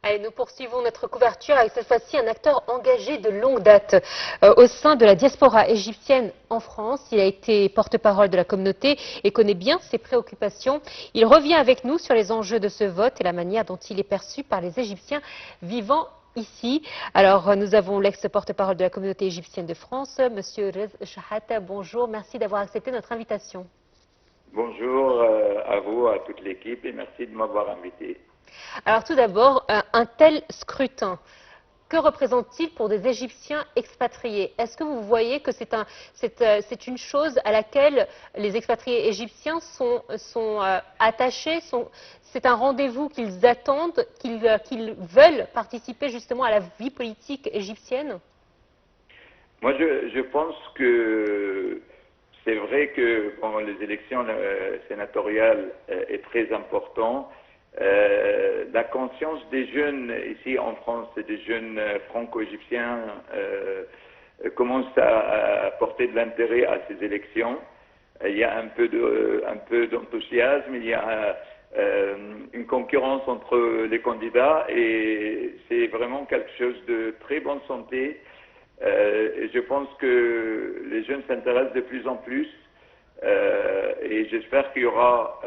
Allez, nous poursuivons notre couverture avec cette fois-ci un acteur engagé de longue date au sein de la diaspora égyptienne en France. Il a été porte-parole de la communauté et connaît bien ses préoccupations. Il revient avec nous sur les enjeux de ce vote et la manière dont il est perçu par les Égyptiens vivant ici. Alors, nous avons l'ex-porte-parole de la communauté égyptienne de France, Monsieur Rez Shahat. Bonjour, merci d'avoir accepté notre invitation. Bonjour à vous, à toute l'équipe et merci de m'avoir invité. Alors tout d'abord, un tel scrutin, que représente-t-il pour des Égyptiens expatriés? Est-ce que vous voyez que c'est une chose à laquelle les expatriés égyptiens sont attachés, c'est un rendez-vous qu'ils attendent, qu'ils veulent participer justement à la vie politique égyptienne? Moi, je pense que c'est vrai que bon, les élections sénatoriales est très important. La conscience des jeunes ici en France, des jeunes franco-égyptiens, commence à porter de l'intérêt à ces élections. Il y a un peu d'enthousiasme, il y a une concurrence entre les candidats et c'est vraiment quelque chose de très bonne santé. Et je pense que les jeunes s'intéressent de plus en plus et j'espère qu'il y aura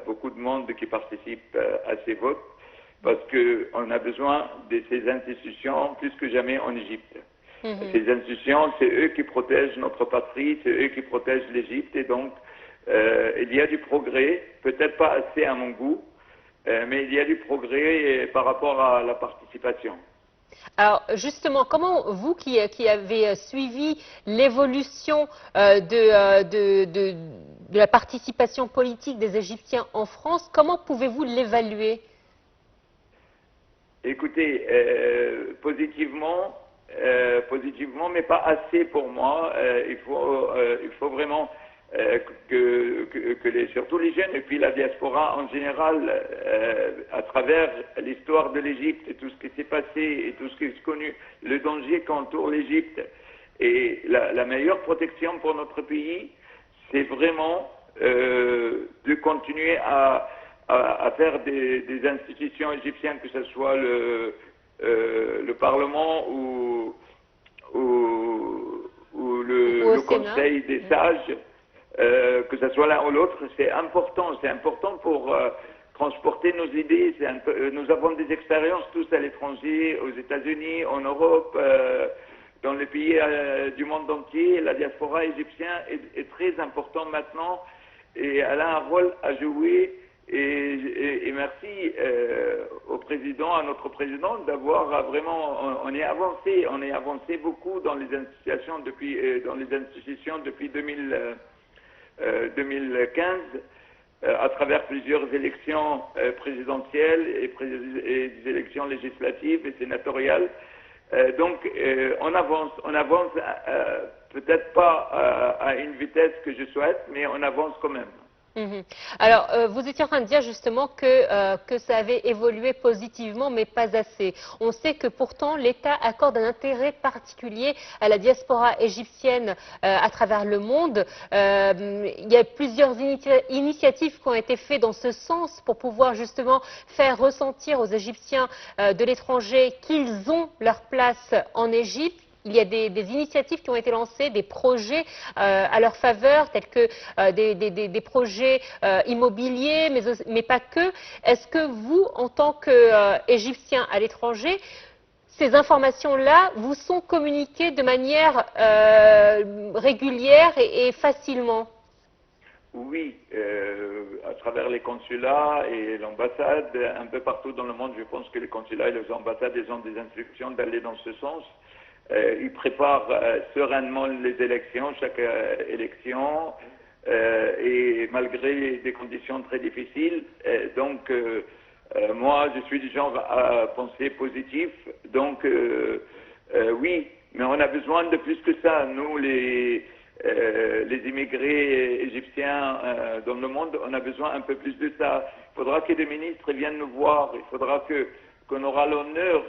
beaucoup de monde qui participe à ces votes parce qu'on a besoin de ces institutions plus que jamais en Égypte. Ces institutions, c'est eux qui protègent notre patrie, c'est eux qui protègent l'Égypte et donc il y a du progrès, peut-être pas assez à mon goût, mais il y a du progrès par rapport à la participation. Alors justement, comment vous qui avez suivi l'évolution de la participation politique des Égyptiens en France, comment pouvez-vous l'évaluer? Écoutez, positivement, mais pas assez pour moi. Il faut vraiment surtout les jeunes et puis la diaspora en général, à travers l'histoire de l'Égypte et tout ce qui s'est passé et tout ce qui est connu, le danger qu'entoure l'Égypte et la meilleure protection pour notre pays, c'est vraiment de continuer à faire des institutions égyptiennes, que ce soit le Parlement ou le Conseil des sages, que ce soit l'un ou l'autre, c'est important pour transporter nos idées. Nous avons des expériences tous à l'étranger, aux États-Unis, en Europe, dans les pays du monde entier. La diaspora égyptienne est très importante maintenant et elle a un rôle à jouer. Et merci au président, à notre président, d'avoir vraiment, on est avancé beaucoup dans les institutions depuis 2015, à travers plusieurs élections présidentielles et des élections législatives et sénatoriales. Donc on avance peut-être pas à une vitesse que je souhaite, mais on avance quand même. Alors, vous étiez en train de dire justement que ça avait évolué positivement, mais pas assez. On sait que pourtant l'État accorde un intérêt particulier à la diaspora égyptienne à travers le monde. Il y a plusieurs initiatives qui ont été faites dans ce sens pour pouvoir justement faire ressentir aux Égyptiens de l'étranger qu'ils ont leur place en Égypte. Il y a des initiatives qui ont été lancées, des projets à leur faveur, tels que des projets immobiliers, mais pas que. Est-ce que vous, en tant qu'Égyptien à l'étranger, ces informations-là vous sont communiquées de manière régulière et facilement? Oui, à travers les consulats et l'ambassade, un peu partout dans le monde, je pense que les consulats et les ambassades ils ont des instructions d'aller dans ce sens. Ils préparent sereinement les élections, chaque élection, et malgré des conditions très difficiles. Donc, moi, je suis du genre à penser positif. Donc, oui, mais on a besoin de plus que ça. Nous, les immigrés égyptiens dans le monde, on a besoin un peu plus de ça. Il faudra que des ministres viennent nous voir. Il faudra qu'on aura l'honneur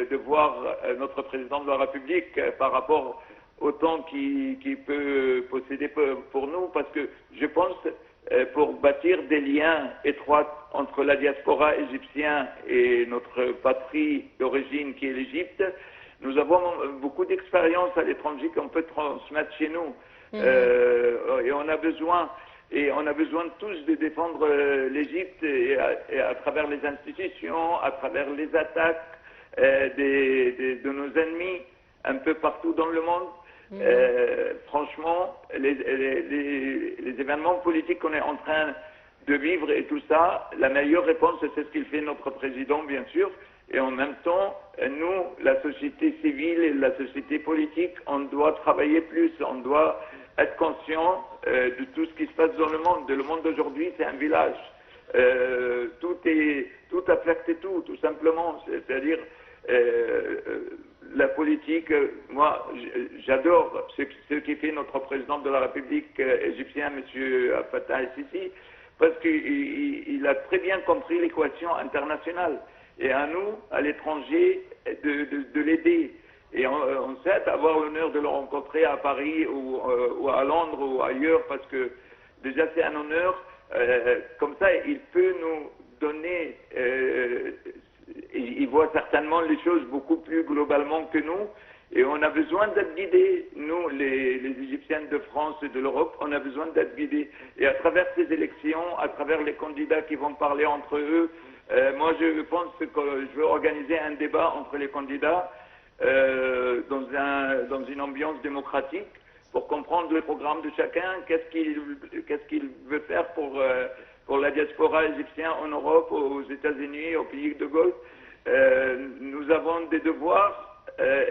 de voir notre président de la République par rapport au temps qu'il peut posséder pour nous, parce que je pense pour bâtir des liens étroits entre la diaspora égyptienne et notre patrie d'origine qui est l'Égypte. Nous avons beaucoup d'expérience à l'étranger qu'on peut transmettre chez nous. Et on a besoin tous de défendre l'Égypte et à travers les institutions, à travers les attaques de nos ennemis un peu partout dans le monde. Franchement, les événements politiques qu'on est en train de vivre et tout ça, la meilleure réponse, c'est ce qu'il fait notre président, bien sûr. Et en même temps, nous, la société civile et la société politique, on doit travailler plus, on doit être conscient de tout ce qui se passe dans le monde. Le monde d'aujourd'hui, c'est un village. Tout affecte tout simplement. C'est-à-dire, la politique, moi, j'adore ce qui fait notre président de la République égyptienne, M. Fattah el-Sisi, parce qu'il a très bien compris l'équation internationale. Et à nous, à l'étranger, de l'aider. Et on sait avoir l'honneur de le rencontrer à Paris ou à Londres ou ailleurs, parce que déjà c'est un honneur. Comme ça, il peut nous donner, il voit certainement les choses beaucoup plus globalement que nous. Et on a besoin d'être guidés. Nous, les Égyptiens de France et de l'Europe, on a besoin d'être guidés. Et à travers ces élections, à travers les candidats qui vont parler entre eux, moi je pense que je veux organiser un débat entre les candidats dans une ambiance démocratique pour comprendre le programme de chacun, qu'est-ce qu'il veut faire pour la diaspora égyptienne en Europe, aux États-Unis, aux pays de Golfe. Nous avons des devoirs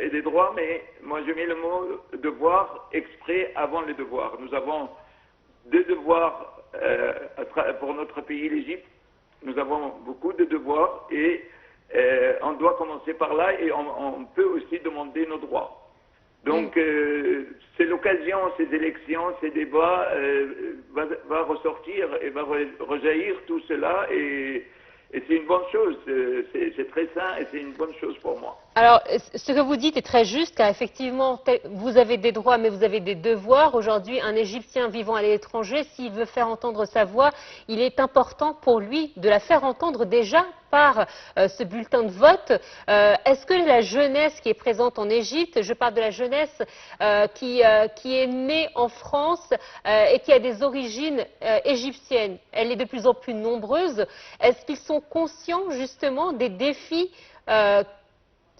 et des droits, mais moi je mets le mot devoir exprès avant les devoirs. Nous avons deux devoirs pour notre pays, l'Égypte. Nous avons beaucoup de devoirs et on doit commencer par là et on peut aussi demander nos droits. Donc c'est l'occasion, ces élections, ces débats va ressortir et va rejaillir tout cela et c'est une bonne chose, c'est très sain et c'est une bonne chose pour moi. Alors, ce que vous dites est très juste, car effectivement, vous avez des droits, mais vous avez des devoirs. Aujourd'hui, un Égyptien vivant à l'étranger, s'il veut faire entendre sa voix, il est important pour lui de la faire entendre déjà par ce bulletin de vote. Est-ce que la jeunesse qui est présente en Égypte, je parle de la jeunesse qui est née en France et qui a des origines égyptiennes, elle est de plus en plus nombreuse, est-ce qu'ils sont conscients justement des défis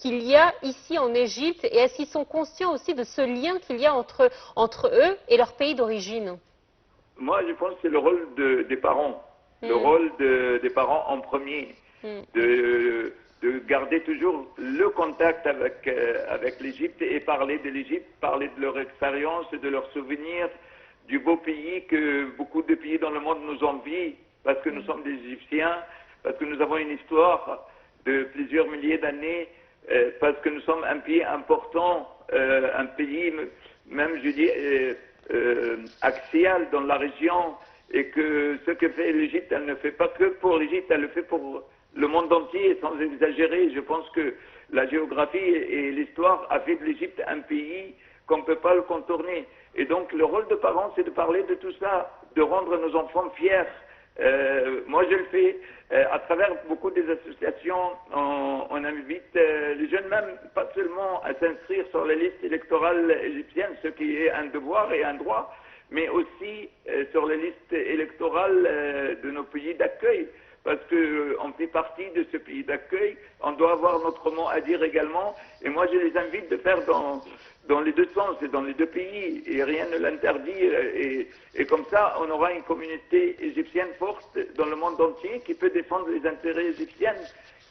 qu'il y a ici en Égypte et est-ce qu'ils sont conscients aussi de ce lien qu'il y a entre eux et leur pays d'origine? Moi, je pense que c'est le rôle des parents, le rôle des parents en premier, de garder toujours le contact avec l'Égypte et parler de l'Égypte, parler de leur expérience et de leurs souvenirs, du beau pays que beaucoup de pays dans le monde nous envient, parce que nous sommes des Égyptiens, parce que nous avons une histoire de plusieurs milliers d'années, parce que nous sommes un pays important, un pays même, je dis, axial dans la région, et que ce que fait l'Égypte, elle ne fait pas que pour l'Égypte, elle le fait pour le monde entier, sans exagérer. Je pense que la géographie et l'histoire a fait de l'Égypte un pays qu'on ne peut pas le contourner. Et donc le rôle de parents, c'est de parler de tout ça, de rendre nos enfants fiers. Moi, je le fais à travers beaucoup des associations. On invite les jeunes, même pas seulement à s'inscrire sur la liste électorale égyptienne, ce qui est un devoir et un droit, mais aussi sur les listes électorales de nos pays d'accueil, parce qu'on fait partie de ce pays d'accueil. On doit avoir notre mot à dire également. Et moi, je les invite de faire dans les deux sens et dans les deux pays, et rien ne l'interdit. Et comme ça, on aura une communauté égyptienne forte dans le monde entier qui peut défendre les intérêts égyptiens,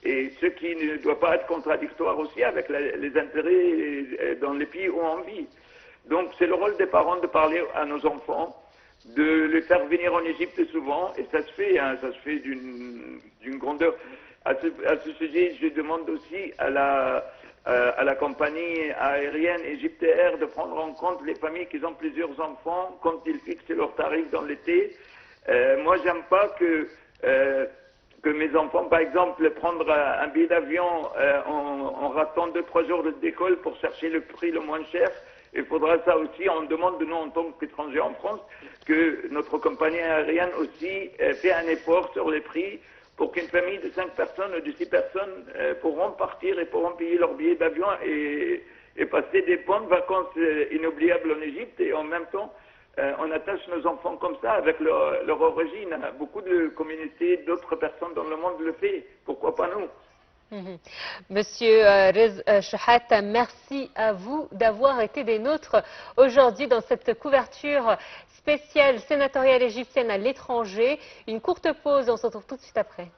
et ce qui ne doit pas être contradictoire aussi avec les intérêts dans les pays où on vit. Donc c'est le rôle des parents de parler à nos enfants, de les faire venir en Égypte souvent, et ça se fait, hein, ça se fait d'une grandeur. À ce sujet, je demande aussi à la compagnie aérienne Egypte Air de prendre en compte les familles qui ont plusieurs enfants quand ils fixent leurs tarifs dans l'été. Moi, j'aime pas que mes enfants, par exemple, prendre un billet d'avion en ratant 2-3 jours d'école pour chercher le prix le moins cher il faudra ça aussi, on demande de nous en tant qu'étrangers en France, que notre compagnie aérienne aussi fait un effort sur les prix pour qu'une famille de 5 personnes ou de 6 personnes pourront partir et pourront payer leur billet d'avion et passer des bonnes vacances inoubliables en Égypte et en même temps on attache nos enfants comme ça avec leur origine. Beaucoup de communautés, d'autres personnes dans le monde le font. Pourquoi pas nous? Monsieur Rez Chouhat, merci à vous d'avoir été des nôtres aujourd'hui dans cette couverture spéciale sénatoriale égyptienne à l'étranger. Une courte pause, on se retrouve tout de suite après.